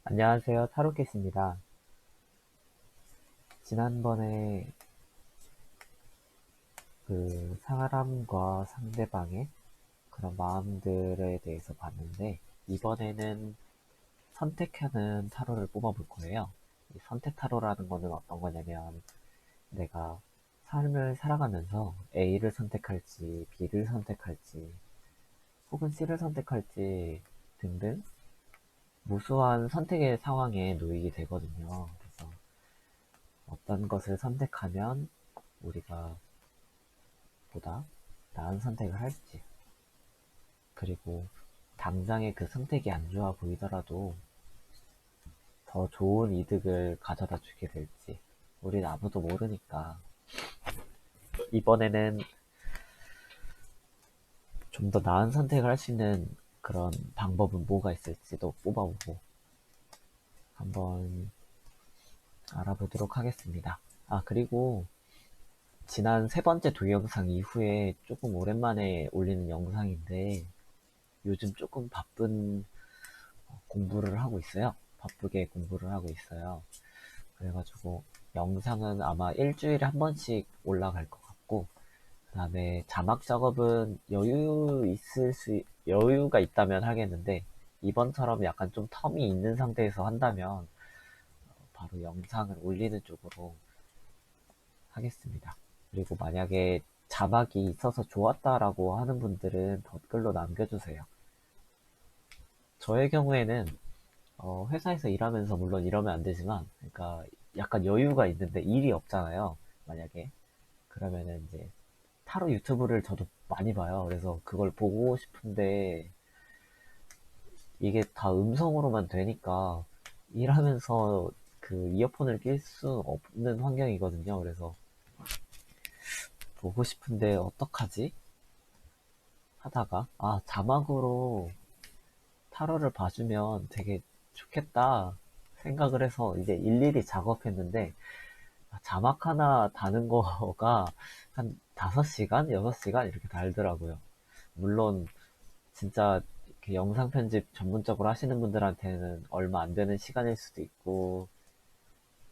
안녕하세요. 타로켓입니다. 지난번에 사람과 상대방의 그런 마음들에 대해서 봤는데, 이번에는 선택하는 타로를 뽑아볼 거예요. 이 선택 타로라는 거는 어떤 거냐면, 내가 삶을 살아가면서 A를 선택할지, B를 선택할지, 혹은 C를 선택할지 등등 무수한 선택의 상황에 놓이게 되거든요. 그래서 어떤 것을 선택하면 우리가 보다 나은 선택을 할지, 그리고 당장의 그 선택이 안 좋아 보이더라도 더 좋은 이득을 가져다 주게 될지, 우린 아무도 모르니까 이번에는 좀 더 나은 선택을 할 수 있는 그런 방법은 뭐가 있을지도 뽑아보고 한번 알아보도록 하겠습니다. 아, 그리고 지난 세 번째 동영상 이후에 조금 오랜만에 올리는 영상인데, 요즘 조금 바쁜 공부를 하고 있어요. 바쁘게 공부를 하고 있어요. 그래가지고 영상은 아마 일주일에 한 번씩 올라갈 것 같고, 그 다음에 자막 작업은 여유가 있다면 하겠는데, 이번처럼 약간 좀 텀이 있는 상태에서 한다면 바로 영상을 올리는 쪽으로 하겠습니다. 그리고 만약에 자막이 있어서 좋았다라고 하는 분들은 댓글로 남겨주세요. 저의 경우에는 회사에서 일하면서 물론 이러면 안 되지만, 그러니까 약간 여유가 있는데 일이 없잖아요. 만약에 그러면은 이제 타로 유튜브를 저도 많이 봐요. 그래서 그걸 보고 싶은데 이게 다 음성으로만 되니까 일하면서 그 이어폰을 낄 수 없는 환경이거든요. 그래서 보고 싶은데 어떡하지? 하다가 자막으로 타로를 봐주면 되게 좋겠다 생각을 해서 이제 일일이 작업했는데, 자막 하나 다는 거가 한 5시간? 6시간 이렇게 달더라고요. 물론 진짜 이렇게 영상 편집 전문적으로 하시는 분들한테는 얼마 안 되는 시간일 수도 있고,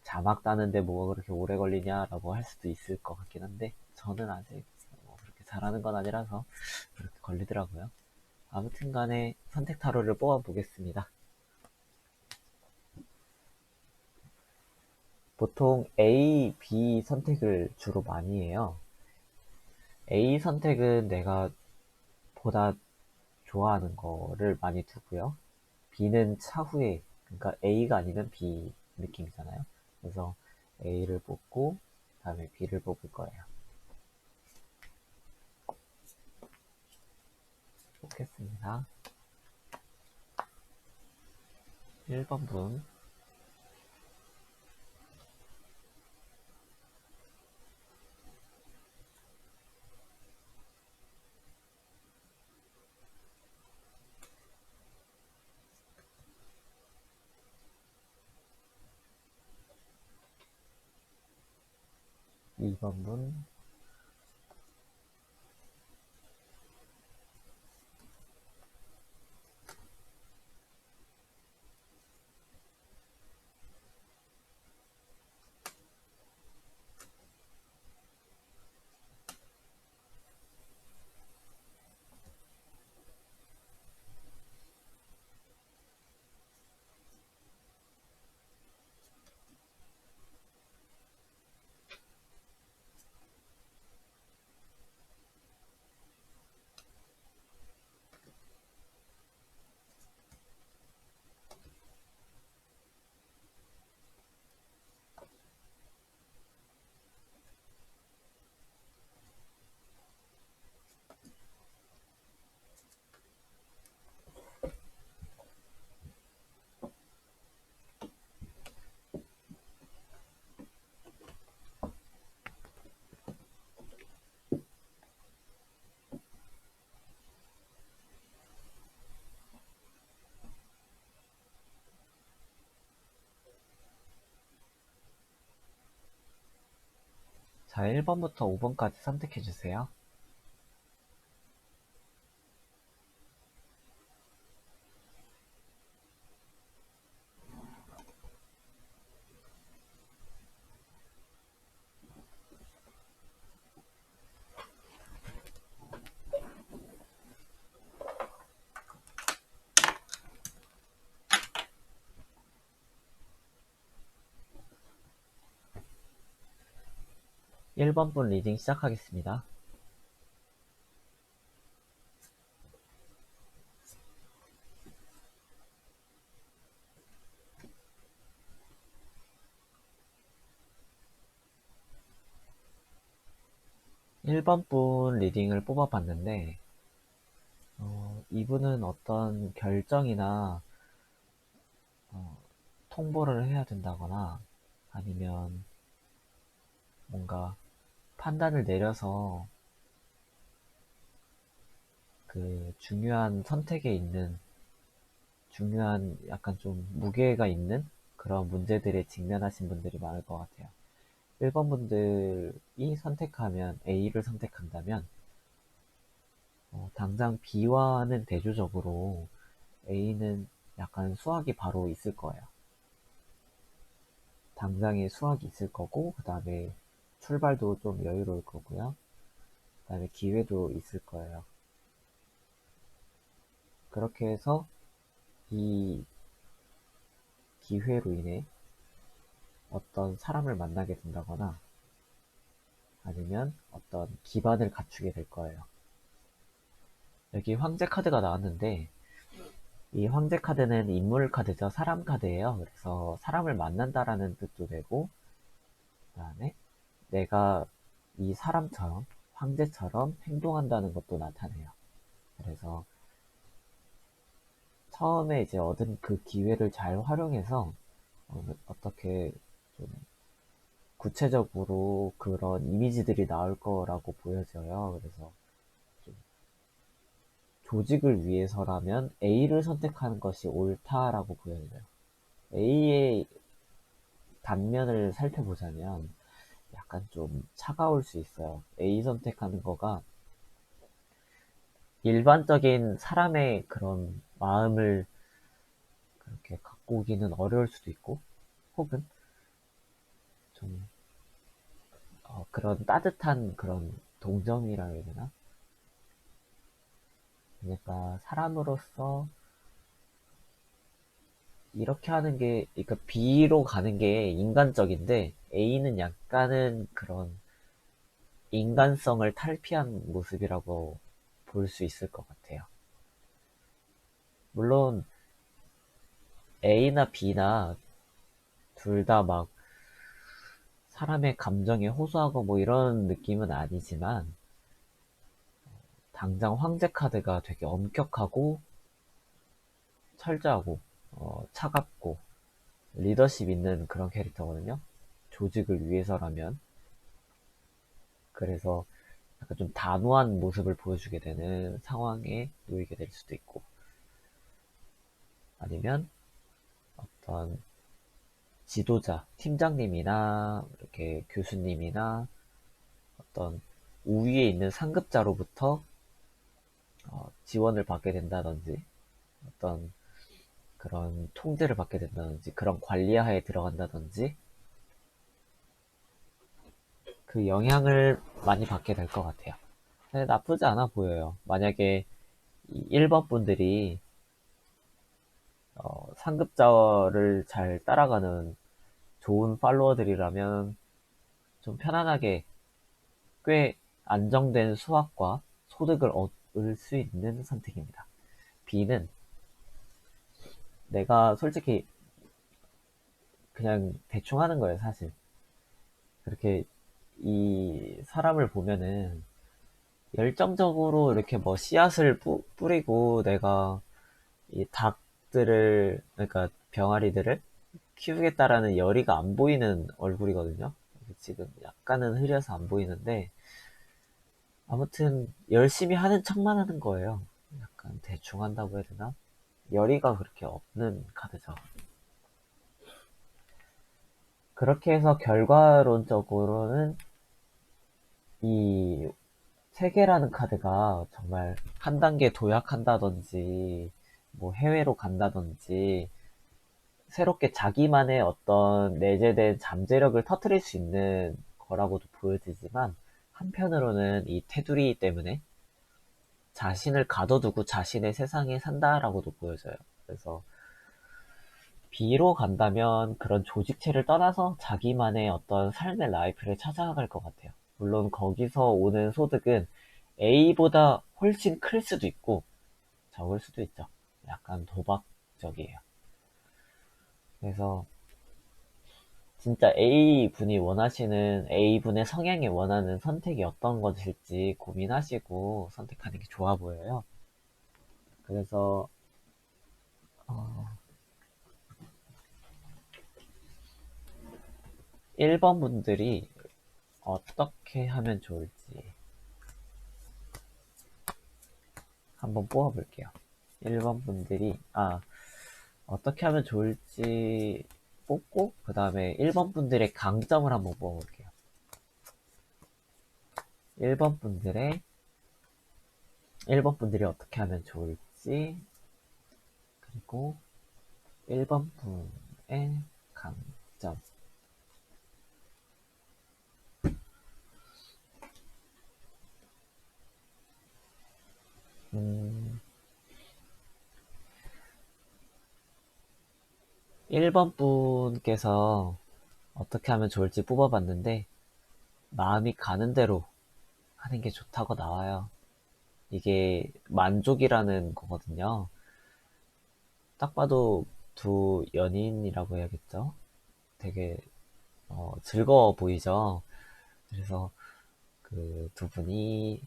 자막 따는데 뭐가 그렇게 오래 걸리냐라고 할 수도 있을 것 같긴 한데, 저는 아직 뭐 그렇게 잘하는 건 아니라서 그렇게 걸리더라고요. 아무튼 간에 선택 타로를 뽑아 보겠습니다. 보통 A, B 선택을 주로 많이 해요. A 선택은 내가 보다 좋아하는 거를 많이 두고요. B는 차후에, 그러니까 A가 아니면 B 느낌이잖아요. 그래서 A를 뽑고, 다음에 B를 뽑을 거예요. 뽑겠습니다. 1번 분, 2번 분, 1번부터 5번까지 선택해주세요. 1번 분 리딩 시작하겠습니다. 1번 분 리딩을 뽑아봤는데, 이분은 어떤 결정이나 통보를 해야 된다거나 아니면 뭔가 판단을 내려서 그 중요한 선택에 있는 중요한 약간 좀 무게가 있는 그런 문제들에 직면하신 분들이 많을 것 같아요. 1번 분들이 선택하면 A를 선택한다면 당장 B와는 대조적으로 A는 약간 수학이 바로 있을 거예요. 당장에 수학이 있을 거고 그 다음에 출발도 좀 여유로울 거고요. 그 다음에 기회도 있을 거예요. 그렇게 해서 이 기회로 인해 어떤 사람을 만나게 된다거나 아니면 어떤 기반을 갖추게 될 거예요. 여기 황제 카드가 나왔는데 이 황제 카드는 인물 카드죠. 사람 카드예요. 그래서 사람을 만난다라는 뜻도 되고 그 다음에 내가 이 사람처럼 황제처럼 행동한다는 것도 나타내요. 그래서 처음에 이제 얻은 그 기회를 잘 활용해서 어떻게 좀 구체적으로 그런 이미지들이 나올 거라고 보여져요. 그래서 좀 조직을 위해서라면 A를 선택하는 것이 옳다라고 보여져요. A의 단면을 살펴보자면 약간 좀 차가울 수 있어요. A 선택하는 거가 일반적인 사람의 그런 마음을 그렇게 갖고 오기는 어려울 수도 있고, 혹은 좀 그런 따뜻한 그런 동정이라 해야 되나? 그러니까 사람으로서 이렇게 하는 게, 그러니까 B로 가는 게 인간적인데 A는 약간은 그런 인간성을 탈피한 모습이라고 볼 수 있을 것 같아요. 물론 A나 B나 둘 다 막 사람의 감정에 호소하고 뭐 이런 느낌은 아니지만 당장 황제 카드가 되게 엄격하고 철저하고 차갑고 리더십 있는 그런 캐릭터거든요. 조직을 위해서라면. 그래서 약간 좀 단호한 모습을 보여주게 되는 상황에 놓이게 될 수도 있고 아니면 어떤 지도자, 팀장님이나 이렇게 교수님이나 어떤 우위에 있는 상급자로부터 지원을 받게 된다든지 어떤 그런 통제를 받게 된다든지 그런 관리하에 들어간다든지 그 영향을 많이 받게 될 것 같아요. 근데 나쁘지 않아 보여요. 만약에 이 1번 분들이 상급자를 잘 따라가는 좋은 팔로워들이라면 좀 편안하게 꽤 안정된 수확과 소득을 얻을 수 있는 선택입니다. B는 내가 솔직히 그냥 대충 하는 거예요, 사실. 그렇게 이 사람을 보면은 열정적으로 이렇게 뭐 씨앗을 뿌리고 내가 이 닭들을, 그러니까 병아리들을 키우겠다라는 열의가 안 보이는 얼굴이거든요. 지금 약간은 흐려서 안 보이는데 아무튼 열심히 하는 척만 하는 거예요. 약간 대충 한다고 해야 되나? 열의가 그렇게 없는 카드죠. 그렇게 해서 결과론적으로는 이 세계라는 카드가 정말 한 단계 도약한다든지 뭐 해외로 간다든지 새롭게 자기만의 어떤 내재된 잠재력을 터뜨릴 수 있는 거라고도 보여지지만 한편으로는 이 테두리 때문에 자신을 가둬두고 자신의 세상에 산다라고도 보여져요. 그래서 B로 간다면 그런 조직체를 떠나서 자기만의 어떤 삶의 라이프를 찾아갈 것 같아요. 물론 거기서 오는 소득은 A보다 훨씬 클 수도 있고 적을 수도 있죠. 약간 도박적이에요. 그래서 진짜 A분의 성향이 원하는 선택이 어떤 것일지 고민하시고 선택하는 게 좋아 보여요. 그래서 1번 분들이 어떻게 하면 좋을지 한번 뽑아볼게요. 1번 분들이 어떻게 하면 좋을지 뽑고 그 다음에 1번 분들의 강점을 한번 뽑아볼게요. 1번 분들의 1번 분들이 어떻게 하면 좋을지 그리고 1번 분의 강점. 1번 분께서 어떻게 하면 좋을지 뽑아봤는데 마음이 가는 대로 하는 게 좋다고 나와요. 이게 만족이라는 거거든요. 딱 봐도 두 연인이라고 해야겠죠? 되게 즐거워 보이죠? 그래서 그 두 분이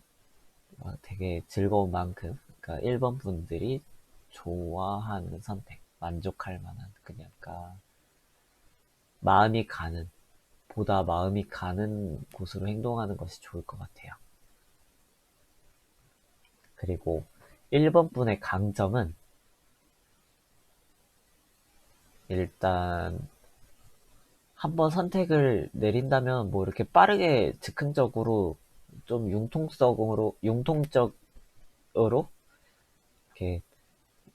되게 즐거운 만큼, 그러니까 1번 분들이 좋아하는 선택, 만족할 만한, 그러니까 보다 마음이 가는 곳으로 행동하는 것이 좋을 것 같아요. 그리고 1번 분의 강점은 일단 한번 선택을 내린다면 뭐 이렇게 빠르게 즉흥적으로 좀 융통적으로 이렇게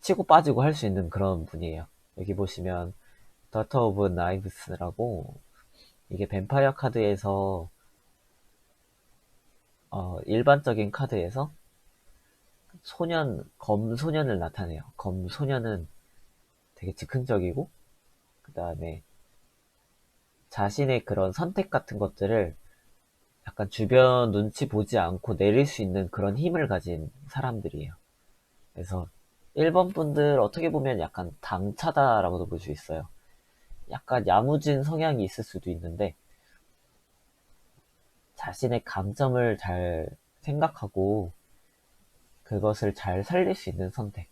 치고 빠지고 할 수 있는 그런 분이에요. 여기 보시면 더터 오브 나이브스라고 이게 뱀파이어 카드에서 일반적인 카드에서 검소년을 나타내요. 검소년은 되게 즉흥적이고 그 다음에 자신의 그런 선택 같은 것들을 약간 주변 눈치 보지 않고 내릴 수 있는 그런 힘을 가진 사람들이에요. 그래서 1번 분들 어떻게 보면 약간 당차다라고도 볼 수 있어요. 약간 야무진 성향이 있을 수도 있는데 자신의 감점을 잘 생각하고 그것을 잘 살릴 수 있는 선택.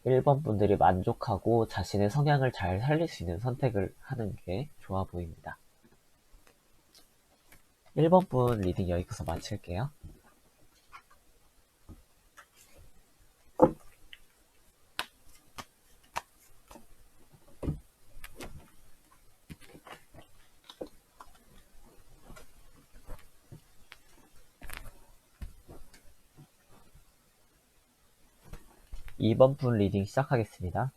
1번 분들이 만족하고 자신의 성향을 잘 살릴 수 있는 선택을 하는 게 좋아 보입니다. 1번 분 리딩 여기서 마칠게요. 2번 분 리딩 시작하겠습니다.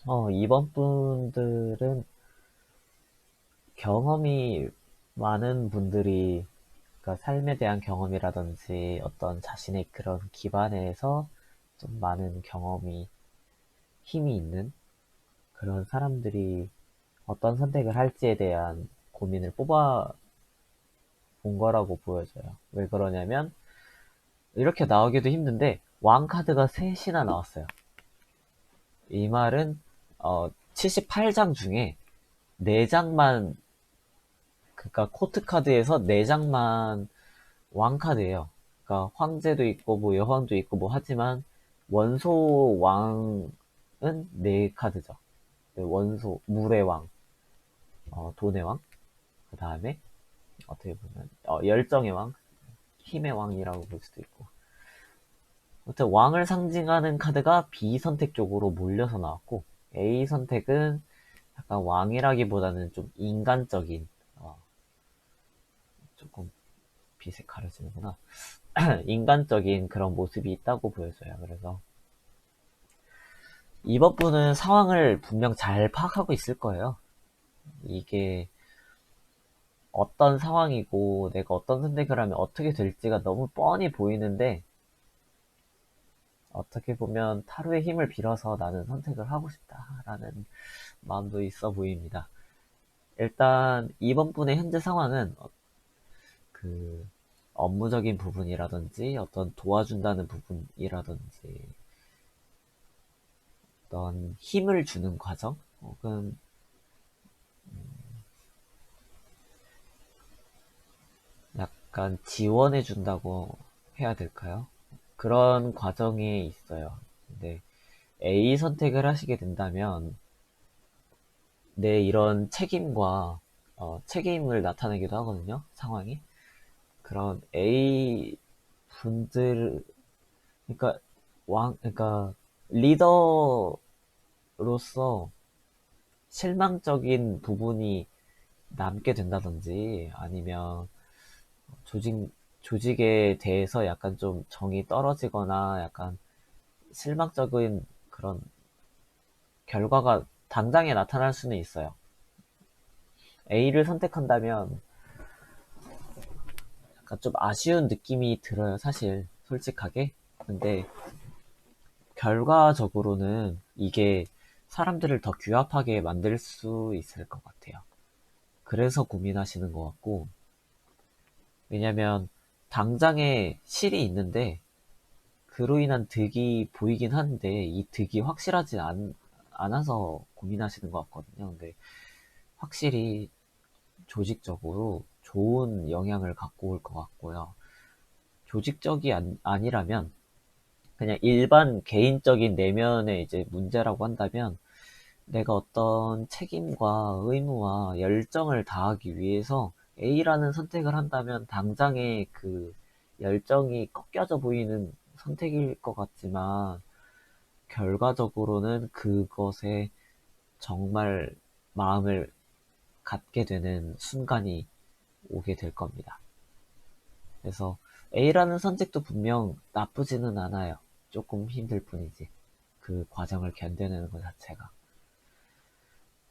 2번 분들은 경험이 많은 분들이, 그러니까 삶에 대한 경험이라든지 어떤 자신의 그런 기반에서 좀 많은 힘이 있는 그런 사람들이 어떤 선택을 할지에 대한 고민을 뽑아 본 거라고 보여져요. 왜 그러냐면, 이렇게 나오기도 힘든데, 왕 카드가 셋이나 나왔어요. 이 말은, 78장 중에 4장만, 그러니까 코트 카드에서 4장만 왕 카드예요. 그러니까 황제도 있고, 뭐 여왕도 있고, 뭐 하지만, 원소 왕은 4카드죠. 물의 왕, 돈의 왕, 그 다음에, 어떻게 보면, 열정의 왕, 힘의 왕이라고 볼 수도 있고. 아무튼 왕을 상징하는 카드가 B 선택 쪽으로 몰려서 나왔고, A 선택은 약간 왕이라기보다는 좀 인간적인, 조금 빛에 가려지는구나. 인간적인 그런 모습이 있다고 보여져요. 그래서 이번 분은 상황을 분명 잘 파악하고 있을 거예요. 이게 어떤 상황이고 내가 어떤 선택을 하면 어떻게 될지가 너무 뻔히 보이는데 어떻게 보면 타로의 힘을 빌어서 나는 선택을 하고 싶다라는 마음도 있어 보입니다. 일단 이번 분의 현재 상황은 그 업무적인 부분이라든지 어떤 도와준다는 부분이라든지 어떤 힘을 주는 과정 혹은 약간 지원해 준다고 해야 될까요? 그런 과정에 있어요. 근데 A 선택을 하시게 된다면 내 이런 책임과 책임을 나타내기도 하거든요. 상황이. 그런 A 분들, 그러니까 그러니까 리더로서 실망적인 부분이 남게 된다든지 아니면 조직 조직에 대해서 약간 좀 정이 떨어지거나 약간 실망적인 그런 결과가 당장에 나타날 수는 있어요. A를 선택한다면 약간 좀 아쉬운 느낌이 들어요, 사실. 솔직하게. 근데 결과적으로는 이게 사람들을 더 규합하게 만들 수 있을 것 같아요. 그래서 고민하시는 것 같고, 왜냐면 당장에 실이 있는데 그로 인한 득이 보이긴 한데 이 득이 확실하지 않아서 고민하시는 것 같거든요. 근데 확실히 조직적으로 좋은 영향을 갖고 올 것 같고요. 조직적이 아니라면 그냥 일반 개인적인 내면의 이제 문제라고 한다면 내가 어떤 책임과 의무와 열정을 다하기 위해서 A라는 선택을 한다면 당장의 그 열정이 꺾여져 보이는 선택일 것 같지만 결과적으로는 그것에 정말 마음을 갖게 되는 순간이 오게 될 겁니다. 그래서 A라는 선택도 분명 나쁘지는 않아요. 조금 힘들 뿐이지. 그 과정을 견뎌내는 것 자체가.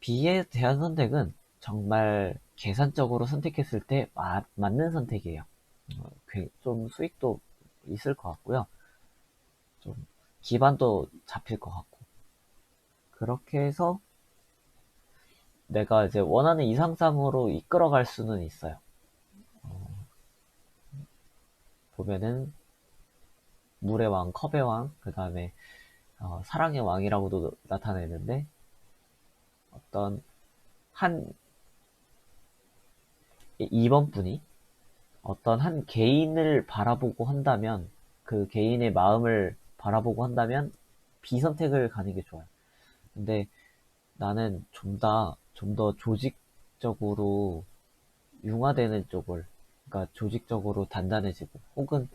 B에 대한 선택은 정말 계산적으로 선택했을 때 맞는 선택이에요. 좀 수익도 있을 것 같고요. 좀 기반도 잡힐 것 같고. 그렇게 해서 내가 이제 원하는 이상상으로 이끌어갈 수는 있어요. 보면은 물의 왕, 컵의 왕, 그 다음에 사랑의 왕이라고도 나타내는데 어떤 한 2번 분이 어떤 한 개인을 바라보고 한다면 그 개인의 마음을 바라보고 한다면 B 선택을 가는 게 좋아요. 근데 나는 좀 더 조직적으로 융화되는 쪽을, 그러니까 조직적으로 단단해지고 혹은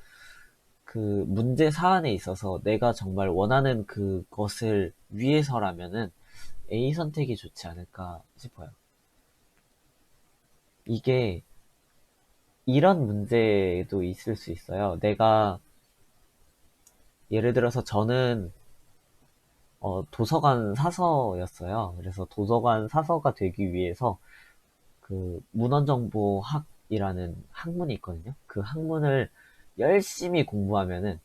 그 문제 사안에 있어서 내가 정말 원하는 그것을 위해서라면은 A 선택이 좋지 않을까 싶어요. 이게 이런 문제도 있을 수 있어요. 내가 예를 들어서 저는 도서관 사서였어요. 그래서 도서관 사서가 되기 위해서 그 문헌정보학이라는 학문이 있거든요. 그 학문을 열심히 공부하면은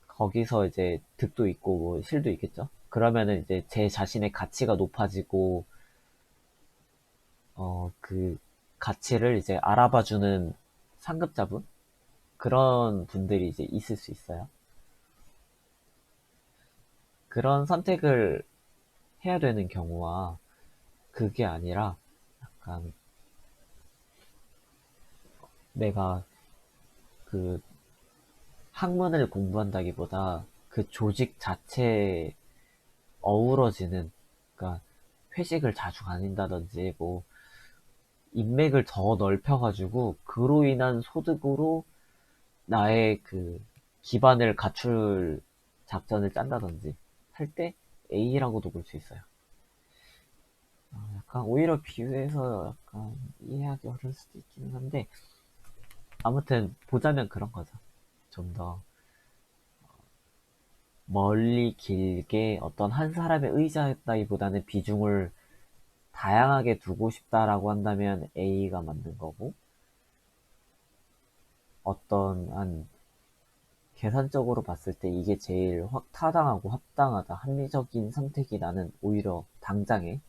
거기서 이제 득도 있고 뭐 실도 있겠죠. 그러면은 이제 제 자신의 가치가 높아지고 그 가치를 이제 알아봐주는 상급자분 그런 분들이 이제 있을 수 있어요. 그런 선택을 해야 되는 경우와 그게 아니라 약간 내가 그 학문을 공부한다기보다 그 조직 자체에 어우러지는, 그러니까 회식을 자주 다닌다든지 뭐 인맥을 더 넓혀가지고 그로 인한 소득으로 나의 그 기반을 갖출 작전을 짠다든지 할 때 A라고도 볼 수 있어요. 약간 오히려 비유해서 약간 이해하기 어려울 수도 있기는 한데 아무튼 보자면 그런 거죠. 좀 더 멀리 길게 어떤 한 사람의 의지였다기보다는 비중을 다양하게 두고 싶다라고 한다면 A가 맞는 거고 어떤 한 계산적으로 봤을 때 이게 제일 타당하고 합당하다, 합리적인 선택이 나는 오히려 당장에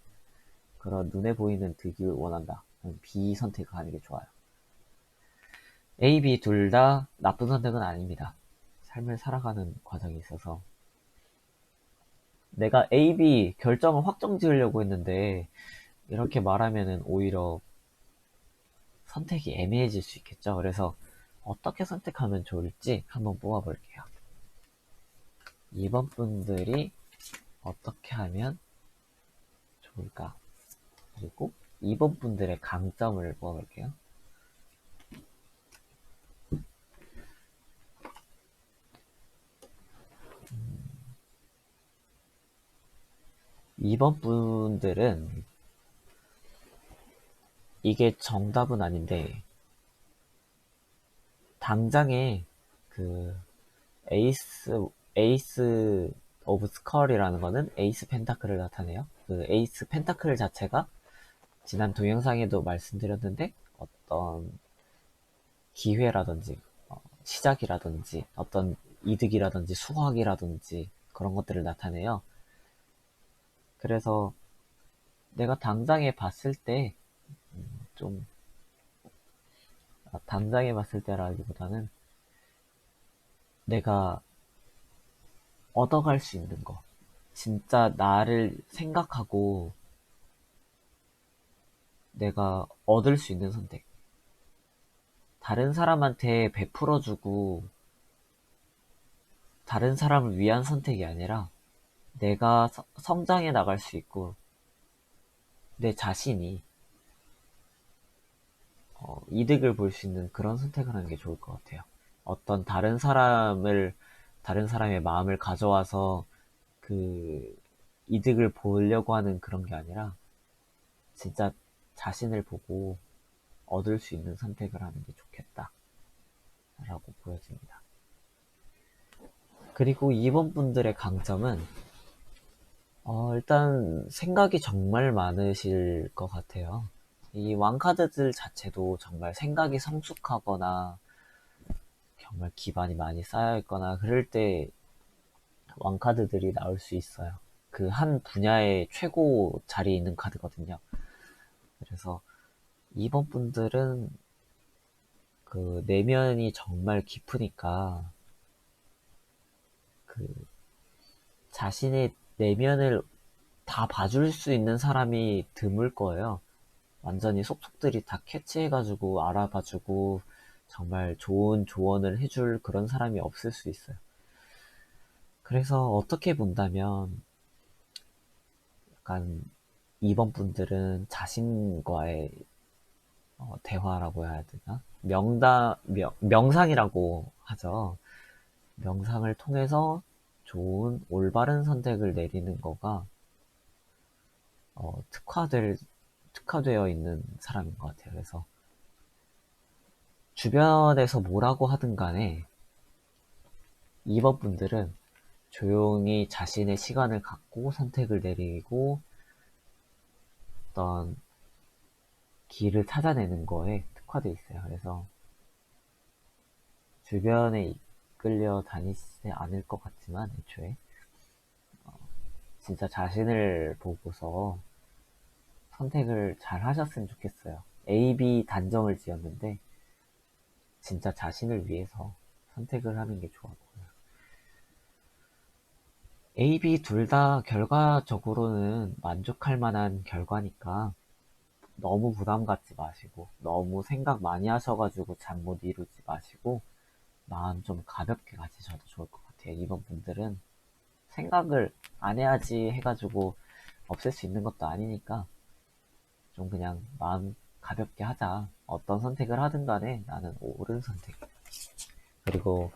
그런 눈에 보이는 득을 원한다. B 선택하는 게 좋아요. A, B 둘 다 나쁜 선택은 아닙니다. 삶을 살아가는 과정에 있어서 내가 A, B 결정을 확정 지으려고 했는데 이렇게 말하면은 오히려 선택이 애매해질 수 있겠죠. 그래서 어떻게 선택하면 좋을지 한번 뽑아볼게요. 2번 분들이 어떻게 하면 좋을까? 그리고 2번 분들의 강점을 뽑아볼게요. 2번 분들은 이게 정답은 아닌데 당장에 그 에이스 오브 스컬이라는 거는 에이스 펜타클을 나타내요. 그 에이스 펜타클 자체가 지난 동영상에도 말씀드렸는데 어떤 기회라든지 시작이라든지 어떤 이득이라든지 수확이라든지 그런 것들을 나타내요. 그래서 내가 당장에 봤을 때 좀 당장에 봤을 때라기보다는 내가 얻어갈 수 있는 거, 진짜 나를 생각하고 내가 얻을 수 있는 선택, 다른 사람한테 베풀어주고 다른 사람을 위한 선택이 아니라 내가 성장해 나갈 수 있고 내 자신이 이득을 볼 수 있는 그런 선택을 하는 게 좋을 것 같아요. 어떤 다른 사람의 마음을 가져와서 그 이득을 보려고 하는 그런 게 아니라 진짜 자신을 보고 얻을 수 있는 선택을 하는 게 좋겠다 라고 보여집니다. 그리고 2번 분들의 강점은 일단 생각이 정말 많으실 것 같아요. 이 왕카드들 자체도 정말 생각이 성숙하거나 정말 기반이 많이 쌓여있거나 그럴 때 왕카드들이 나올 수 있어요. 그 한 분야의 최고 자리에 있는 카드거든요. 그래서 2번 분들은 그 내면이 정말 깊으니까 그 자신의 내면을 다 봐줄 수 있는 사람이 드물 거예요. 완전히 속속들이 다 캐치해가지고 알아봐주고 정말 좋은 조언을 해줄 그런 사람이 없을 수 있어요. 그래서 어떻게 본다면 약간 2번 분들은 자신과의 대화라고 해야 되나? 명상이라고 하죠. 명상을 통해서 좋은 올바른 선택을 내리는 거가 특화되어 있는 사람인 것 같아요. 그래서 주변에서 뭐라고 하든 간에 2번 분들은 조용히 자신의 시간을 갖고 선택을 내리고 어떤 길을 찾아내는 거에 특화되어 있어요. 그래서 주변에 이끌려 다니지 않을 것 같지만 애초에 진짜 자신을 보고서 선택을 잘 하셨으면 좋겠어요. A, B 단정을 지었는데 진짜 자신을 위해서 선택을 하는 게 좋아 보여요. A, B 둘 다 결과적으로는 만족할 만한 결과니까 너무 부담 갖지 마시고 너무 생각 많이 하셔가지고 잠 못 이루지 마시고 마음 좀 가볍게 가지셔도 좋을 것 같아요. 이번 분들은 생각을 안 해야지 해가지고 없앨 수 있는 것도 아니니까 좀 그냥 마음 가볍게 하자. 어떤 선택을 하든 간에 나는 옳은 선택. 그리고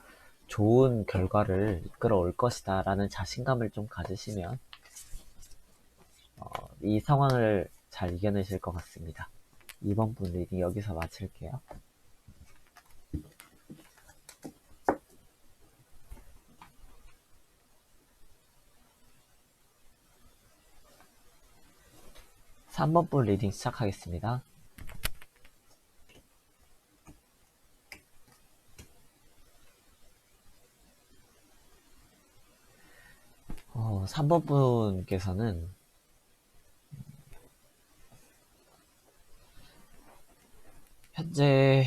좋은 결과를 이끌어 올 것이다 라는 자신감을 좀 가지시면 이 상황을 잘 이겨내실 것 같습니다. 2번 분 리딩 여기서 마칠게요. 3번 분 리딩 시작하겠습니다. 3번 분께서는 현재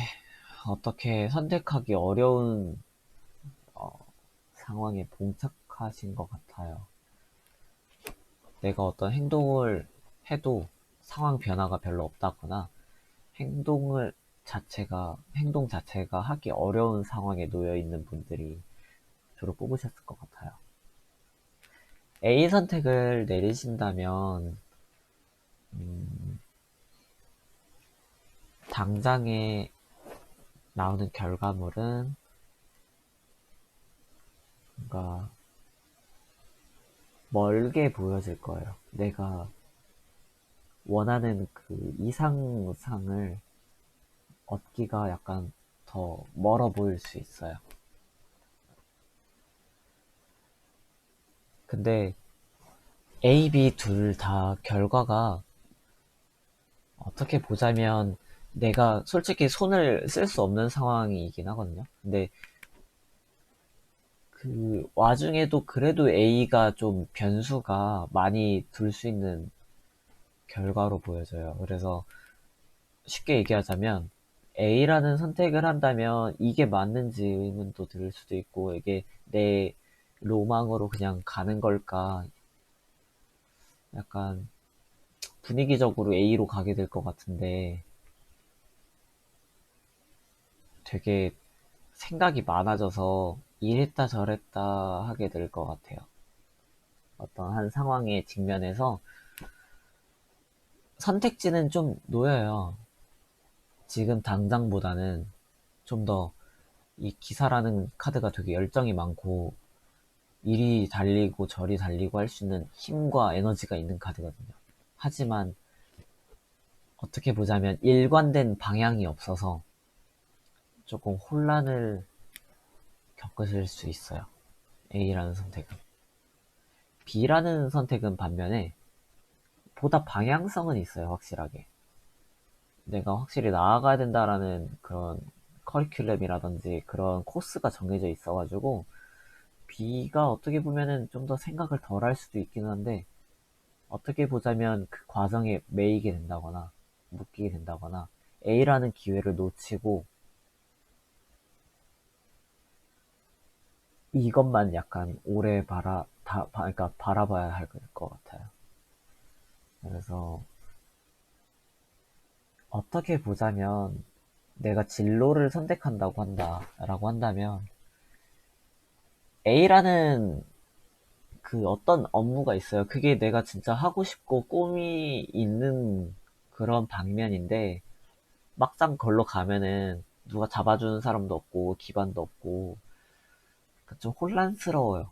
어떻게 선택하기 어려운 상황에 봉착하신 것 같아요. 내가 어떤 행동을 해도 상황 변화가 별로 없다거나 행동 자체가 하기 어려운 상황에 놓여 있는 분들이 주로 뽑으셨을 것 같아요. A 선택을 내리신다면, 당장에 나오는 결과물은 뭔가 멀게 보여질 거예요. 내가 원하는 그 이상상을 얻기가 약간 더 멀어 보일 수 있어요. 근데 A, B 둘 다 결과가 어떻게 보자면 내가 솔직히 손을 쓸 수 없는 상황이긴 하거든요. 근데 그 와중에도 그래도 A가 좀 변수가 많이 둘 수 있는 결과로 보여져요. 그래서 쉽게 얘기하자면 A라는 선택을 한다면 이게 맞는지 의문도 들 수도 있고 이게 내 로망으로 그냥 가는 걸까 약간 분위기적으로 A로 가게 될 것 같은데 되게 생각이 많아져서 이랬다 저랬다 하게 될 것 같아요. 어떤 한 상황에 직면해서 선택지는 좀 놓여요. 지금 당장보다는 좀 더 이 기사라는 카드가 되게 열정이 많고 이리 달리고 저리 달리고 할 수 있는 힘과 에너지가 있는 카드거든요. 하지만 어떻게 보자면 일관된 방향이 없어서 조금 혼란을 겪으실 수 있어요. A라는 선택은. B라는 선택은 반면에 보다 방향성은 있어요, 확실하게. 내가 확실히 나아가야 된다라는 그런 커리큘럼이라든지 그런 코스가 정해져 있어가지고 B가 어떻게 보면은 좀 더 생각을 덜 할 수도 있긴 한데 어떻게 보자면 그 과정에 매이게 된다거나 묶이게 된다거나 A라는 기회를 놓치고 이것만 약간 오래 그러니까 바라봐야 할 것 같아요. 그래서 어떻게 보자면 내가 진로를 선택한다고 한다라고 한다면 A라는 그 어떤 업무가 있어요. 그게 내가 진짜 하고 싶고 꿈이 있는 그런 방면인데 막상 걸로 가면은 누가 잡아주는 사람도 없고 기반도 없고 좀 혼란스러워요.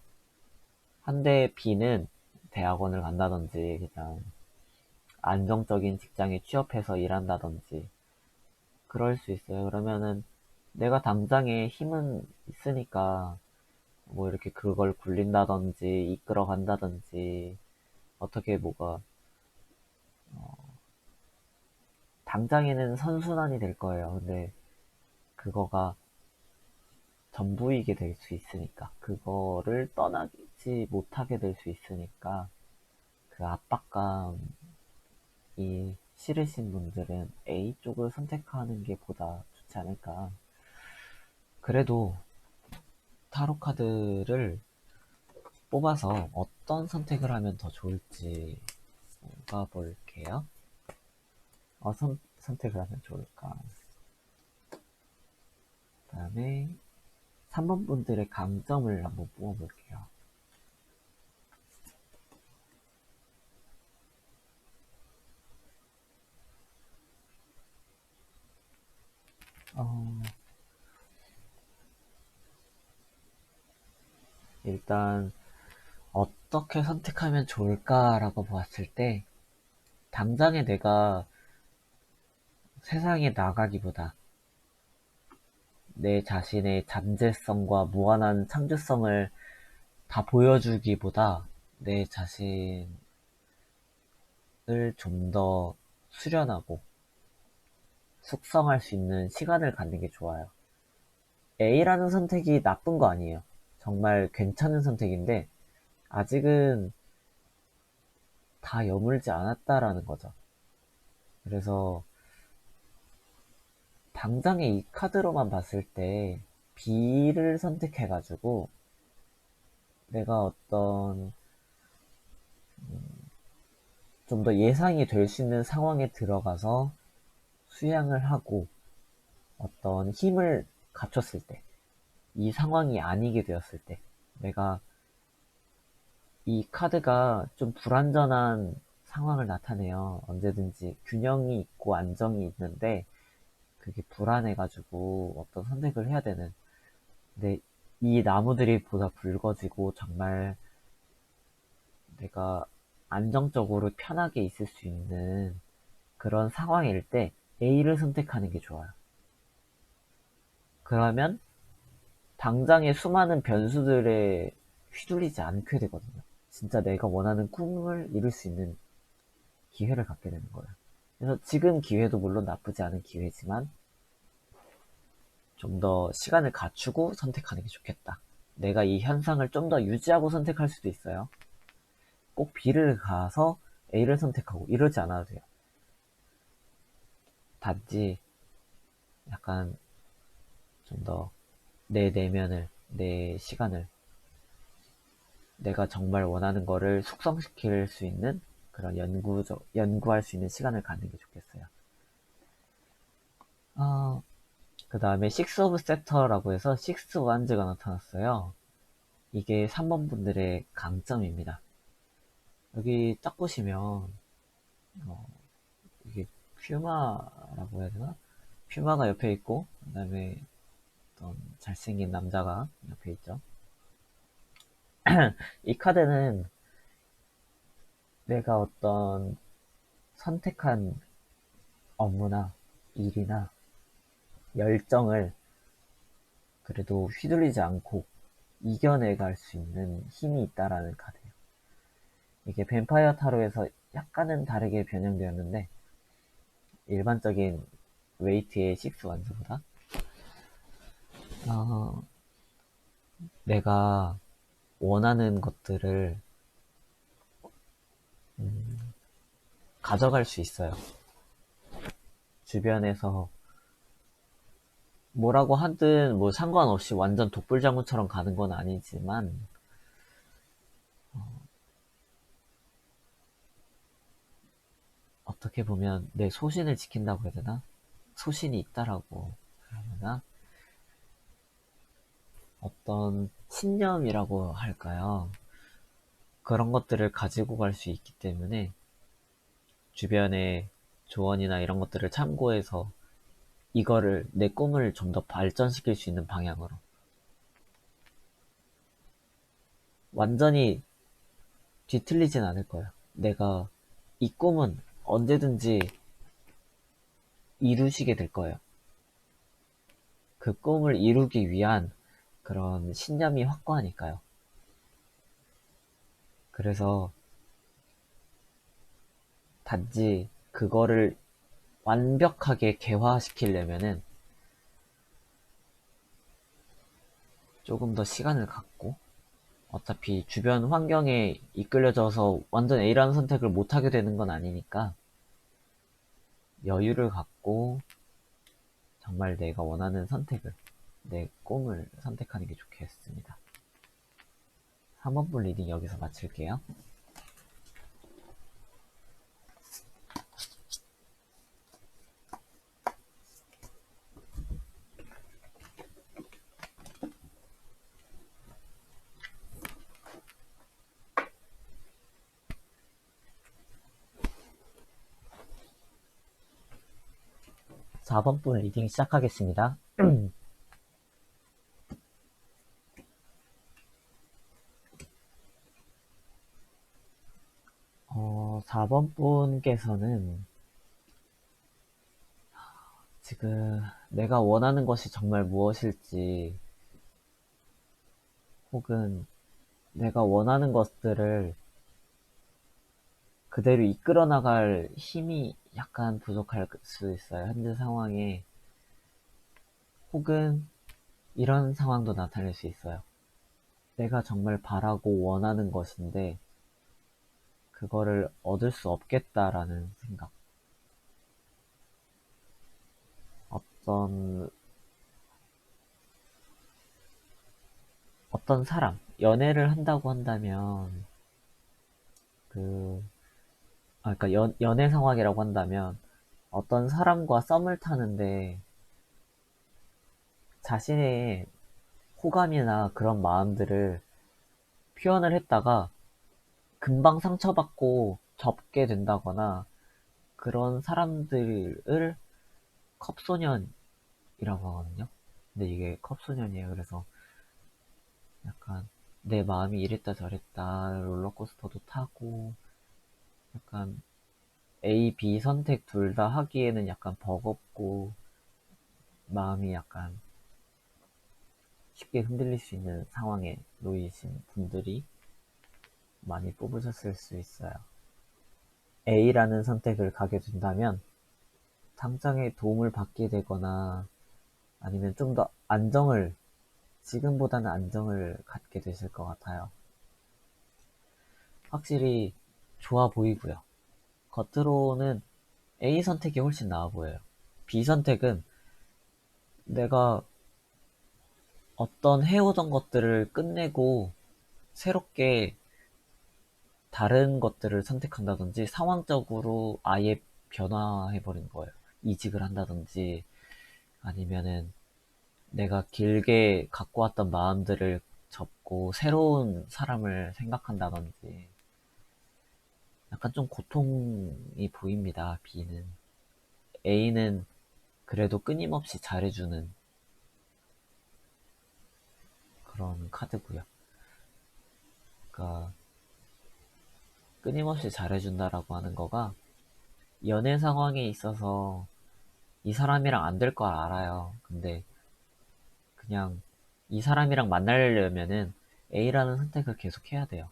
한데 B는 대학원을 간다든지 그냥 안정적인 직장에 취업해서 일한다든지 그럴 수 있어요. 그러면은 내가 당장에 힘은 있으니까 뭐 이렇게 그걸 굴린다든지 이끌어 간다든지 어떻게 뭐가 당장에는 선순환이 될 거예요. 근데 그거가 전부이게 될 수 있으니까 그거를 떠나지 못하게 될 수 있으니까 그 압박감이 싫으신 분들은 A 쪽을 선택하는 게 보다 좋지 않을까. 그래도 타로 카드를 뽑아서 어떤 선택을 하면 더 좋을지 뽑아볼게요. 선택을 하면 좋을까. 그 다음에 3번 분들의 강점을 한번 뽑아볼게요. 어, 일단 어떻게 선택하면 좋을까라고 보았을 때 당장에 내가 세상에 나가기보다 내 자신의 잠재성과 무한한 창조성을 다 보여주기보다 내 자신을 좀 더 수련하고 숙성할 수 있는 시간을 갖는 게 좋아요. A라는 선택이 나쁜 거 아니에요. 정말 괜찮은 선택인데 아직은 다 여물지 않았다라는 거죠. 그래서 당장에 이 카드로만 봤을 때 B를 선택해가지고 내가 어떤 좀 더 예상이 될 수 있는 상황에 들어가서 수양을 하고 어떤 힘을 갖췄을 때, 이 상황이 아니게 되었을 때, 내가 이 카드가 좀 불완전한 상황을 나타내요. 언제든지 균형이 있고 안정이 있는데 그게 불안해가지고 어떤 선택을 해야 되는. 근데 이 나무들이 보다 붉어지고 정말 내가 안정적으로 편하게 있을 수 있는 그런 상황일 때 A를 선택하는 게 좋아요. 그러면 당장의 수많은 변수들에 휘둘리지 않게 되거든요. 진짜 내가 원하는 꿈을 이룰 수 있는 기회를 갖게 되는 거예요. 그래서 지금 기회도 물론 나쁘지 않은 기회지만 좀 더 시간을 갖추고 선택하는 게 좋겠다. 내가 이 현상을 좀 더 유지하고 선택할 수도 있어요. 꼭 B를 가서 A를 선택하고 이러지 않아도 돼요. 단지 약간 좀 더 내 내면을, 내 시간을 내가 정말 원하는 거를 숙성시킬 수 있는 그런 연구할 수 있는 시간을 갖는 게 좋겠어요. 그 다음에 식스 오브 세터라고 해서 식스 완즈가 나타났어요. 이게 3번 분들의 강점입니다. 여기 딱 보시면 이게 퓨마라고 해야 되나? 퓨마가 옆에 있고 그 다음에 어떤 잘생긴 남자가 옆에 있죠. 이 카드는 내가 어떤 선택한 업무나 일이나 열정을 그래도 휘둘리지 않고 이겨내갈 수 있는 힘이 있다라는 카드예요. 이게 뱀파이어 타로에서 약간은 다르게 변형되었는데 일반적인 웨이트의 식스 완즈보다 어, 내가 원하는 것들을 가져갈 수 있어요. 주변에서 뭐라고 하든 뭐 상관없이 완전 독불장군처럼 가는 건 아니지만 어떻게 보면 내 소신을 지킨다고 해야 되나? 소신이 있다라고 해야 되나? 어떤 신념이라고 할까요? 그런 것들을 가지고 갈 수 있기 때문에 주변의 조언이나 이런 것들을 참고해서 이거를 내 꿈을 좀 더 발전시킬 수 있는 방향으로 완전히 뒤틀리진 않을 거예요. 내가 이 꿈은 언제든지 이루시게 될 거예요. 그 꿈을 이루기 위한 그런 신념이 확고하니까요. 그래서 단지 그거를 완벽하게 개화시키려면은 조금 더 시간을 갖고 어차피 주변 환경에 이끌려져서 완전 A라는 선택을 못하게 되는 건 아니니까 여유를 갖고 정말 내가 원하는 선택을, 내 꿈을 선택하는 게 좋겠습니다. 3번분 리딩 여기서 마칠게요. 4번분 리딩 시작하겠습니다. 4번 분께서는 지금 내가 원하는 것이 정말 무엇일지 혹은 내가 원하는 것들을 그대로 이끌어 나갈 힘이 약간 부족할 수 있어요. 현재 상황에. 혹은 이런 상황도 나타날 수 있어요. 내가 정말 바라고 원하는 것인데 그거를 얻을 수 없겠다라는 생각. 어떤, 어떤 사람, 연애를 한다고 한다면, 그, 그러니까 연애 상황이라고 한다면, 어떤 사람과 썸을 타는데, 자신의 호감이나 그런 마음들을 표현을 했다가, 금방 상처받고 접게 된다거나, 그런 사람들을 컵소년이라고 하거든요. 근데 이게 컵소년이에요. 그래서 약간 내 마음이 이랬다 저랬다 롤러코스터도 타고 약간 A, B 선택 둘 다 하기에는 약간 버겁고 마음이 약간 쉽게 흔들릴 수 있는 상황에 놓이신 분들이 많이 뽑으셨을 수 있어요. A라는 선택을 가게 된다면 당장에 도움을 받게 되거나 아니면 좀 더 지금보다는 안정을 갖게 되실 것 같아요. 확실히 좋아 보이고요. 겉으로는 A 선택이 훨씬 나아 보여요. B 선택은 내가 어떤 해오던 것들을 끝내고 새롭게 다른 것들을 선택한다든지 상황적으로 아예 변화해버린 거예요. 이직을 한다든지 아니면은 내가 길게 갖고 왔던 마음들을 접고 새로운 사람을 생각한다든지 약간 좀 고통이 보입니다. B는. A는 그래도 끊임없이 잘해주는 그런 카드고요. 그러니까 끊임없이 잘해준다라고 하는 거가 연애 상황에 있어서 이 사람이랑 안 될 걸 알아요. 근데 그냥 이 사람이랑 만나려면은 A라는 선택을 계속 해야 돼요.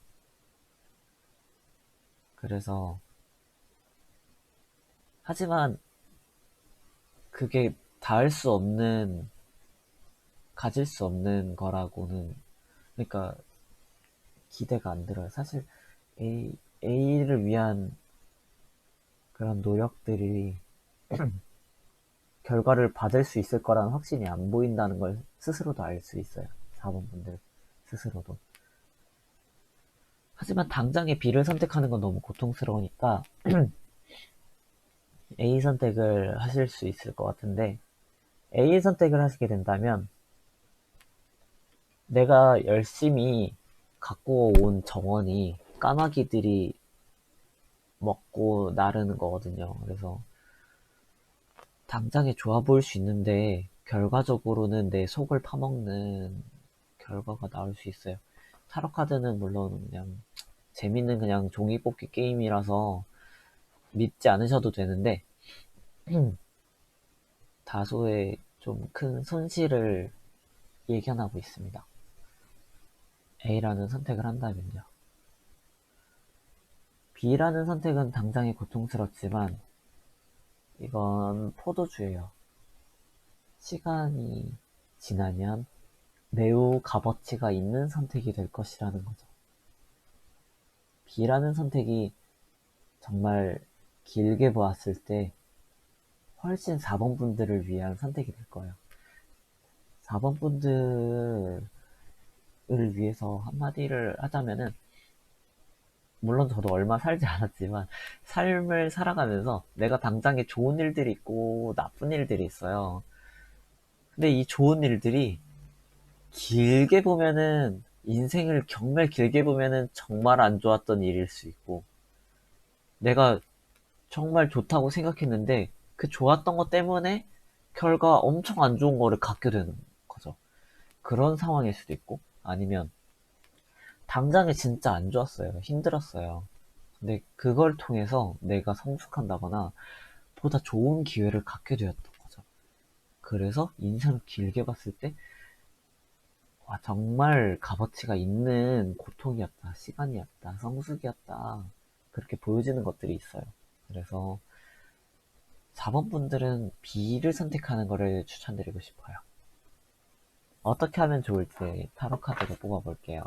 그래서 하지만 그게 닿을 수 없는 가질 수 없는 거라고는 그러니까 기대가 안 들어요. 사실 A를 위한 그런 노력들이 결과를 받을 수 있을 거라는 확신이 안 보인다는 걸 스스로도 알 수 있어요. 4번 분들 스스로도. 하지만 당장에 B를 선택하는 건 너무 고통스러우니까 A 선택을 하실 수 있을 것 같은데 A 선택을 하시게 된다면 내가 열심히 갖고 온 정원이 까마귀들이 먹고 나르는 거거든요. 그래서 당장에 좋아 보일 수 있는데 결과적으로는 내 속을 파먹는 결과가 나올 수 있어요. 타로 카드는 물론 그냥 재밌는 그냥 종이 뽑기 게임이라서 믿지 않으셔도 되는데 다소의 좀 큰 손실을 예견하고 있습니다. A라는 선택을 한다면요. B라는 선택은 당장에 고통스럽지만 이건 포도주예요. 시간이 지나면 매우 값어치가 있는 선택이 될 것이라는 거죠. B라는 선택이 정말 길게 보았을 때 훨씬 4번 분들을 위한 선택이 될 거예요. 4번 분들을 위해서 한마디를 하자면은 물론 저도 얼마 살지 않았지만 삶을 살아가면서 내가 당장에 좋은 일들이 있고 나쁜 일들이 있어요. 근데 이 좋은 일들이 길게 보면은 인생을 정말 길게 보면은 정말 안 좋았던 일일 수 있고 내가 정말 좋다고 생각했는데 그 좋았던 것 때문에 결과 엄청 안 좋은 거를 갖게 되는 거죠. 그런 상황일 수도 있고 아니면 당장에 진짜 안 좋았어요. 힘들었어요. 근데 그걸 통해서 내가 성숙한다거나 보다 좋은 기회를 갖게 되었던 거죠. 그래서 인생을 길게 봤을 때 와, 정말 값어치가 있는 고통이었다, 시간이었다, 성숙이었다 그렇게 보여지는 것들이 있어요. 그래서 4번 분들은 B를 선택하는 거를 추천드리고 싶어요. 어떻게 하면 좋을지 타로 카드로 뽑아볼게요.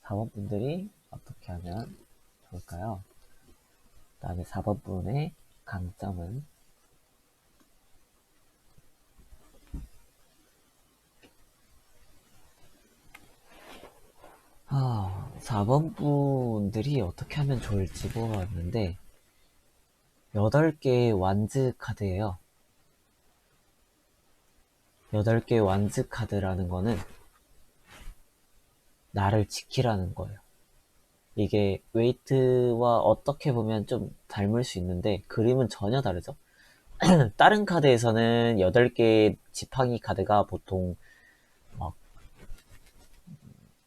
4번 분들이 어떻게 하면 좋을까요? 그 다음에 4번 분의 강점은 4번 분들이 어떻게 하면 좋을지 뽑아봤는데 8개의 완즈 카드예요. 8개의 완즈 카드라는 거는 나를 지키라는 거예요. 이게 웨이트와 어떻게 보면 좀 닮을 수 있는데 그림은 전혀 다르죠. 다른 카드에서는 8개의 지팡이 카드가 보통 막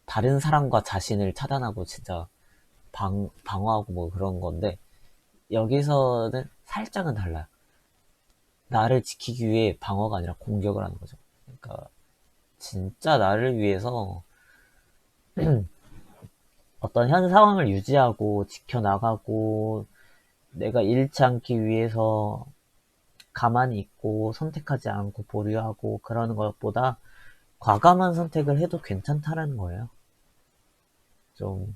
다른 사람과 자신을 차단하고 진짜 방어하고 뭐 그런 건데 여기서는 살짝은 달라요. 나를 지키기 위해 방어가 아니라 공격을 하는 거죠. 그러니까 진짜 나를 위해서 어떤 현 상황을 유지하고 지켜나가고 내가 잃지 않기 위해서 가만히 있고 선택하지 않고 보류하고 그러는 것보다 과감한 선택을 해도 괜찮다라는 거예요. 좀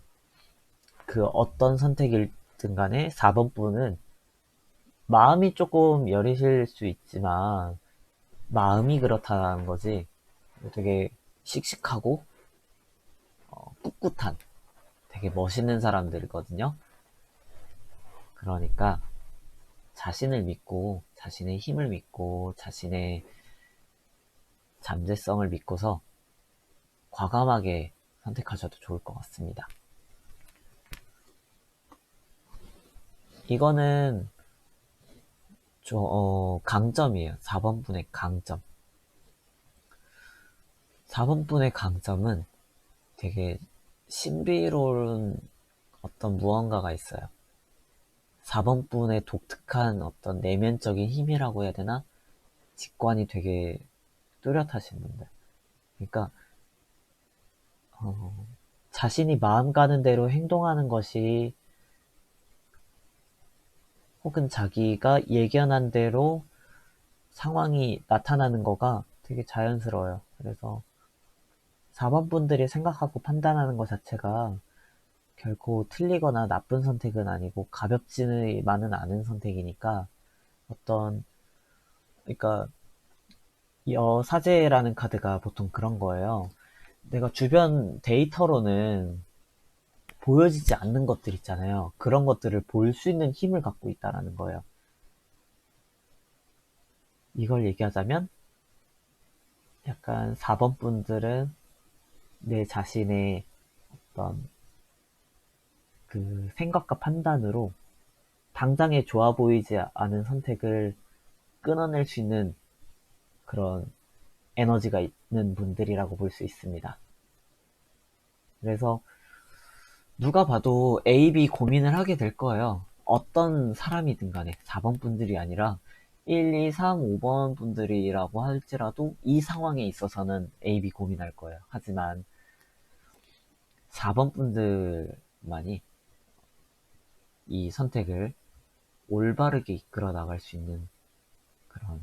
그 어떤 선택이든 간에 4번 분은 마음이 조금 여리실 수 있지만 마음이 그렇다는 거지. 되게 씩씩하고 꿋꿋한 되게 멋있는 사람들이거든요. 그러니까 자신을 믿고 자신의 힘을 믿고 자신의 잠재성을 믿고서 과감하게 선택하셔도 좋을 것 같습니다. 이거는 강점이에요. 4번 분의 강점. 4번 분의 강점은 되게 신비로운 어떤 무언가가 있어요. 4번 분의 독특한 어떤 내면적인 힘이라고 해야 되나? 직관이 되게 뚜렷하신 분들. 그러니까 자신이 마음 가는 대로 행동하는 것이 혹은 자기가 예견한 대로 상황이 나타나는 거가 되게 자연스러워요. 그래서 4번 분들이 생각하고 판단하는 것 자체가 결코 틀리거나 나쁜 선택은 아니고 가볍지만은 않은 선택이니까 어떤 그러니까 여사제라는 카드가 보통 그런 거예요. 내가 주변 데이터로는 보여지지 않는 것들 있잖아요. 그런 것들을 볼 수 있는 힘을 갖고 있다라는 거예요. 이걸 얘기하자면 약간 4번 분들은 내 자신의 어떤 그 생각과 판단으로 당장에 좋아 보이지 않은 선택을 끊어낼 수 있는 그런 에너지가 있는 분들이라고 볼 수 있습니다. 그래서 누가 봐도 A, B 고민을 하게 될 거예요. 어떤 사람이든 간에 4번 분들이 아니라 1, 2, 3, 5번 분들이라고 할지라도 이 상황에 있어서는 A, B 고민할 거예요. 하지만 4번 분들만이 이 선택을 올바르게 이끌어 나갈 수 있는 그런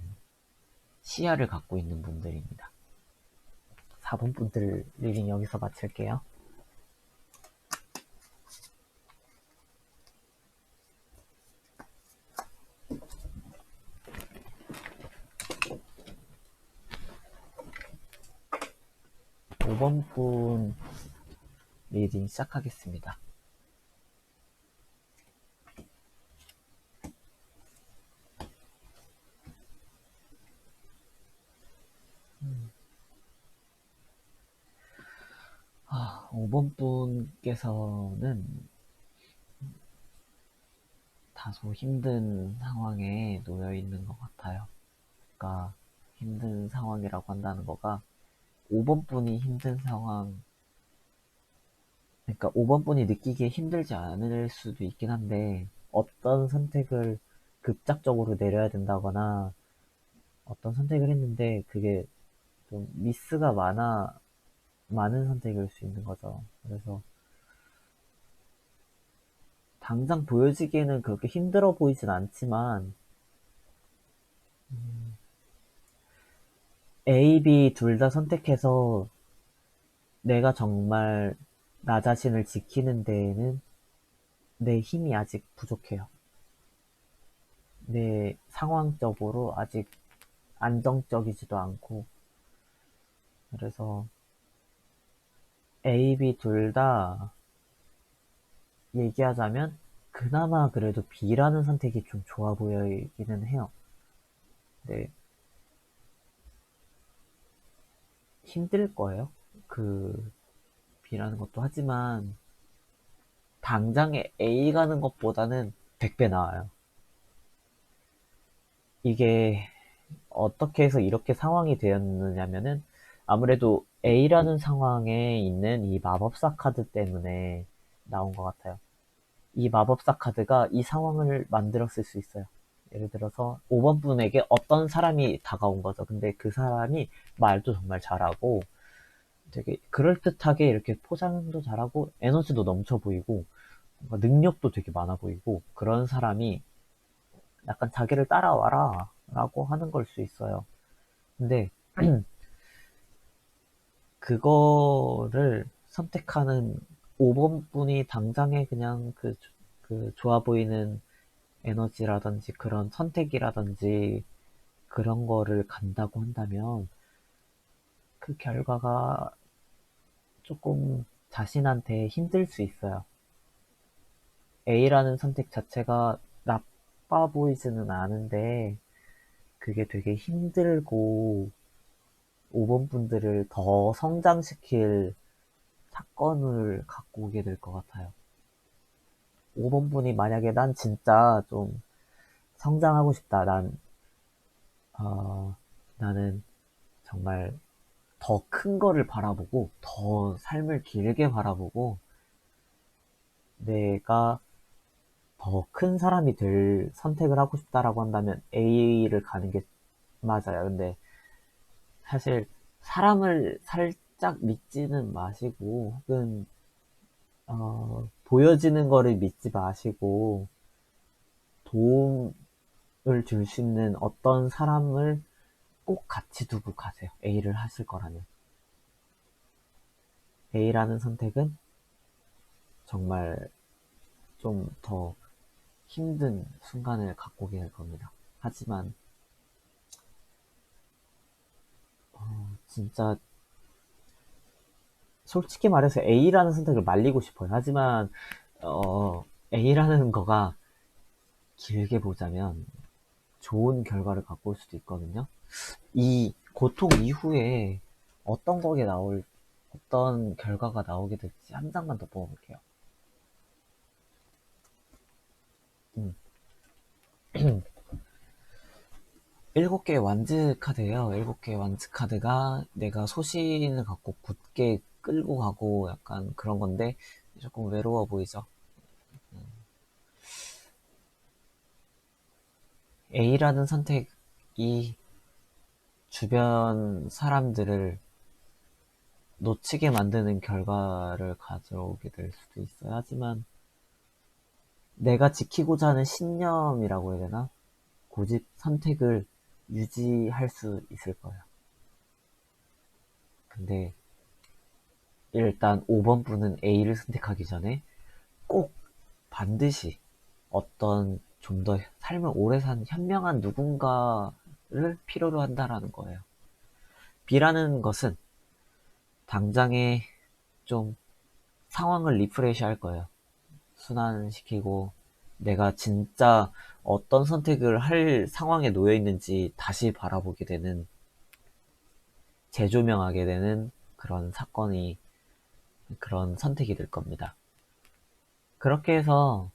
시야를 갖고 있는 분들입니다. 4번 분들 리딩 여기서 마칠게요. 5번 분 리딩 시작하겠습니다. 음. 5번 분께서는 다소 힘든 상황에 놓여 있는 것 같아요. 그러니까 힘든 상황이라고 한다는 거가 5번 분이 힘든 상황, 그러니까 5번 분이 느끼기에 힘들지 않을 수도 있긴 한데 어떤 선택을 급작적으로 내려야 된다거나 어떤 선택을 했는데 그게 좀 미스가 많은 선택일 수 있는 거죠. 그래서 당장 보여지기에는 그렇게 힘들어 보이진 않지만 A, B 둘 다 선택해서 내가 정말 나 자신을 지키는 데에는 내 힘이 아직 부족해요. 내 상황적으로 아직 안정적이지도 않고, 그래서 A, B 둘 다 얘기하자면 그나마 그래도 B라는 선택이 좀 좋아 보이기는 해요. 네, 힘들 거예요. 그 B라는 것도. 하지만 당장에 A 가는 것보다는 100배 나아요. 이게 어떻게 해서 이렇게 상황이 되었느냐면은 아무래도 A라는 상황에 있는 이 마법사 카드 때문에 나온 것 같아요. 이 마법사 카드가 이 상황을 만들었을 수 있어요. 예를 들어서 5번 분에게 어떤 사람이 다가온 거죠. 근데 그 사람이 말도 정말 잘하고 되게 그럴듯하게 이렇게 포장도 잘하고 에너지도 넘쳐 보이고 뭔가 능력도 되게 많아 보이고 그런 사람이 약간 자기를 따라와라 라고 하는 걸 수 있어요. 근데 그거를 선택하는 5번 분이 당장에 그냥 그 좋아 보이는 에너지라든지 그런 선택이라든지 그런 거를 간다고 한다면 그 결과가 조금 자신한테 힘들 수 있어요. A라는 선택 자체가 나빠 보이지는 않은데 그게 되게 힘들고 5번 분들을 더 성장시킬 사건을 갖고 오게 될 것 같아요. 5번 분이 만약에 난 진짜 좀 성장하고 싶다. 어, 나는 정말 더 큰 거를 바라보고, 더 삶을 길게 바라보고, 내가 더 큰 사람이 될 선택을 하고 싶다라고 한다면 A를 가는 게 맞아요. 근데 사실 사람을 살짝 믿지는 마시고, 혹은, 보여지는 거를 믿지 마시고, 도움을 줄 수 있는 어떤 사람을 꼭 같이 두고 가세요. A를 하실 거라면. A라는 선택은 정말 좀 더 힘든 순간을 갖고 오게 될 겁니다. 하지만 진짜 솔직히 말해서 A라는 선택을 말리고 싶어요. 하지만 A라는 거가 길게 보자면 좋은 결과를 갖고 올 수도 있거든요. 이 고통 이후에 어떤 결과가 나오게 될지 한 장만 더 뽑아볼게요. 음. 7개의 완즈 카드예요. 7개의 완즈 카드가 내가 소신을 갖고 굳게 끌고 가고 약간 그런 건데 조금 외로워 보이죠. A라는 선택이 주변 사람들을 놓치게 만드는 결과를 가져오게 될 수도 있어요. 하지만 내가 지키고자 하는 신념이라고 해야 되나? 고집, 선택을 유지할 수 있을 거예요. 근데 일단 5번 분은 A를 선택하기 전에 꼭 반드시 어떤 좀 더 삶을 오래 산 현명한 누군가를 필요로 한다라는 거예요. B라는 것은 당장에 좀 상황을 리프레시 할 거예요. 순환시키고 내가 진짜 어떤 선택을 할 상황에 놓여 있는지 다시 바라보게 되는, 재조명하게 되는 그런 사건이, 그런 선택이 될 겁니다. 그렇게 해서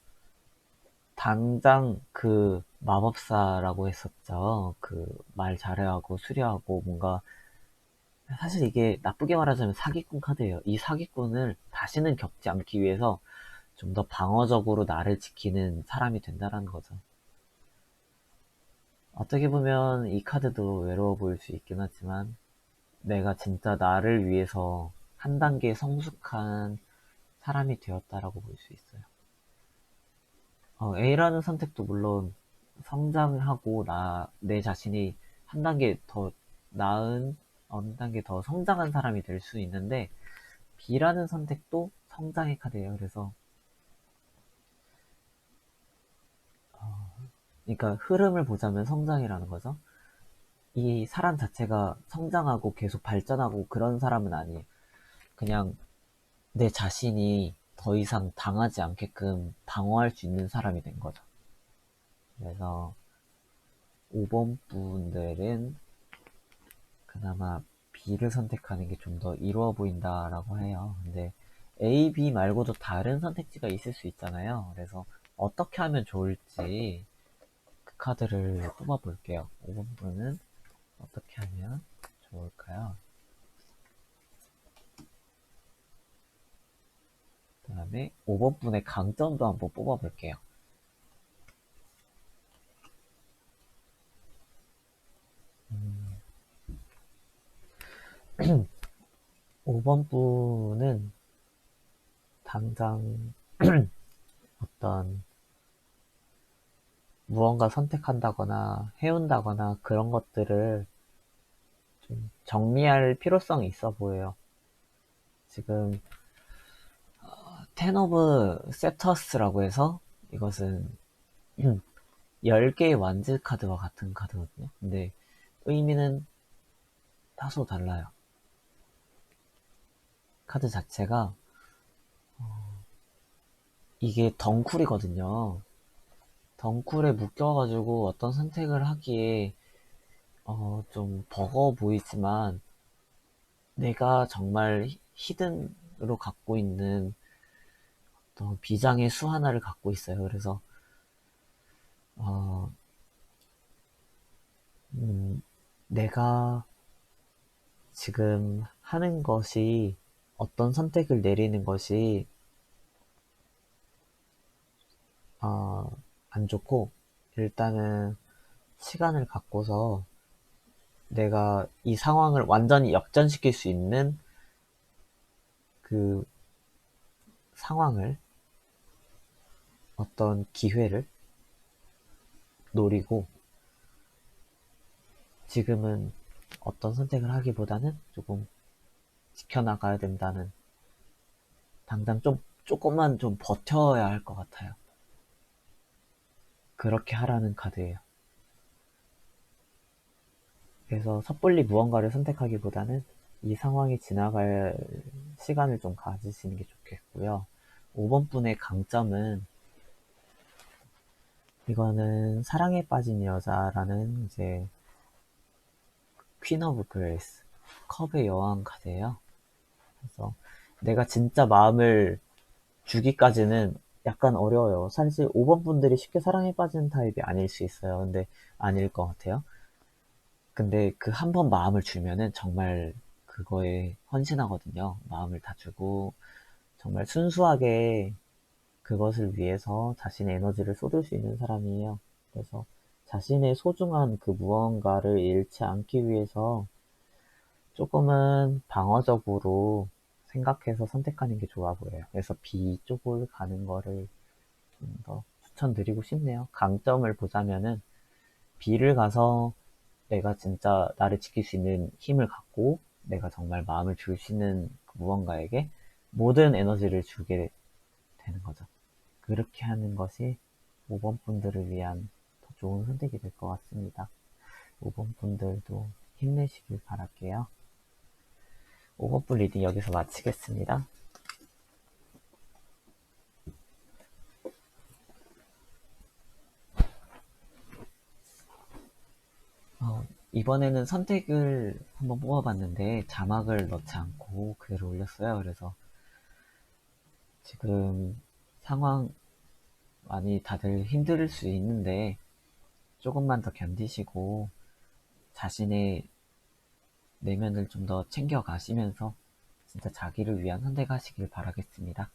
당장 그 마법사라고 했었죠. 그 말 잘해하고 수려하고 뭔가, 사실 이게 나쁘게 말하자면 사기꾼 카드예요. 이 사기꾼을 다시는 겪지 않기 위해서 좀 더 방어적으로 나를 지키는 사람이 된다라는 거죠. 어떻게 보면 이 카드도 외로워 보일 수 있긴 하지만 내가 진짜 나를 위해서 한 단계 성숙한 사람이 되었다라고 볼 수 있어요. A라는 선택도 물론 성장하고 내 자신이 한 단계 더 나은, 한 단계 더 성장한 사람이 될 수 있는데 B라는 선택도 성장의 카드예요. 그래서 그러니까 흐름을 보자면 성장이라는 거죠. 이 사람 자체가 성장하고 계속 발전하고 그런 사람은 아니에요. 그냥 내 자신이 더 이상 당하지 않게끔 방어할 수 있는 사람이 된 거죠. 그래서 5번 분들은 그나마 B를 선택하는 게 좀 더 이루어 보인다라고 해요. 근데 A, B 말고도 다른 선택지가 있을 수 있잖아요. 그래서 어떻게 하면 좋을지 그 카드를 뽑아 볼게요. 5번 분은 어떻게 하면 좋을까요? 그 다음에 5번 분의 강점도 한번 뽑아 볼게요. 5번 분은 당장 어떤 무언가 선택한다거나 해온다거나 그런 것들을 좀 정리할 필요성이 있어 보여요. 지금 텐 오브 세터스라고 해서 이것은 10개의 완즈 카드와 같은 카드거든요. 근데 의미는 다소 달라요. 카드 자체가 이게 덩쿨이거든요. 덩쿨에 묶여가지고 어떤 선택을 하기에 좀 버거워 보이지만 내가 정말 히든으로 갖고 있는 어떤 비장의 수 하나를 갖고 있어요. 그래서 어, 내가 지금 하는 것이 어떤 선택을 내리는 것이 안 좋고 일단은 시간을 갖고서 내가 이 상황을 완전히 역전시킬 수 있는 그 상황을 어떤 기회를 노리고 지금은 어떤 선택을 하기보다는 조금 지켜나가야 된다는 당장 좀 조금만 좀 버텨야 할 것 같아요. 그렇게 하라는 카드예요. 그래서 섣불리 무언가를 선택하기보다는 이 상황이 지나갈 시간을 좀 가지시는 게 좋겠고요. 5번 분의 강점은 이거는 사랑에 빠진 여자라는 이제 퀸 오브 그레이스 컵의 여왕 카드예요. 그래서 내가 진짜 마음을 주기까지는 약간 어려워요. 사실 5번 분들이 쉽게 사랑에 빠지는 타입이 아닐 수 있어요. 근데 아닐 것 같아요. 근데 그 한 번 마음을 주면은 정말 그거에 헌신하거든요. 마음을 다 주고 정말 순수하게 그것을 위해서 자신의 에너지를 쏟을 수 있는 사람이에요. 그래서 자신의 소중한 그 무언가를 잃지 않기 위해서 조금은 방어적으로 생각해서 선택하는 게 좋아 보여요. 그래서 B 쪽을 가는 거를 좀 더 추천드리고 싶네요. 강점을 보자면은 B를 가서 내가 진짜 나를 지킬 수 있는 힘을 갖고 내가 정말 마음을 줄 수 있는 그 무언가에게 모든 에너지를 주게 되는 거죠. 그렇게 하는 것이 5번 분들을 위한 더 좋은 선택이 될 것 같습니다. 5번 분들도 힘내시길 바랄게요. 5번 분 리딩 여기서 마치겠습니다. 이번에는 선택을 한번 뽑아봤는데 자막을 넣지 않고 그대로 올렸어요. 그래서 지금 상황 많이 다들 힘들 수 있는데 조금만 더 견디시고 자신의 내면을 좀 더 챙겨가시면서 진짜 자기를 위한 선택하시길 바라겠습니다.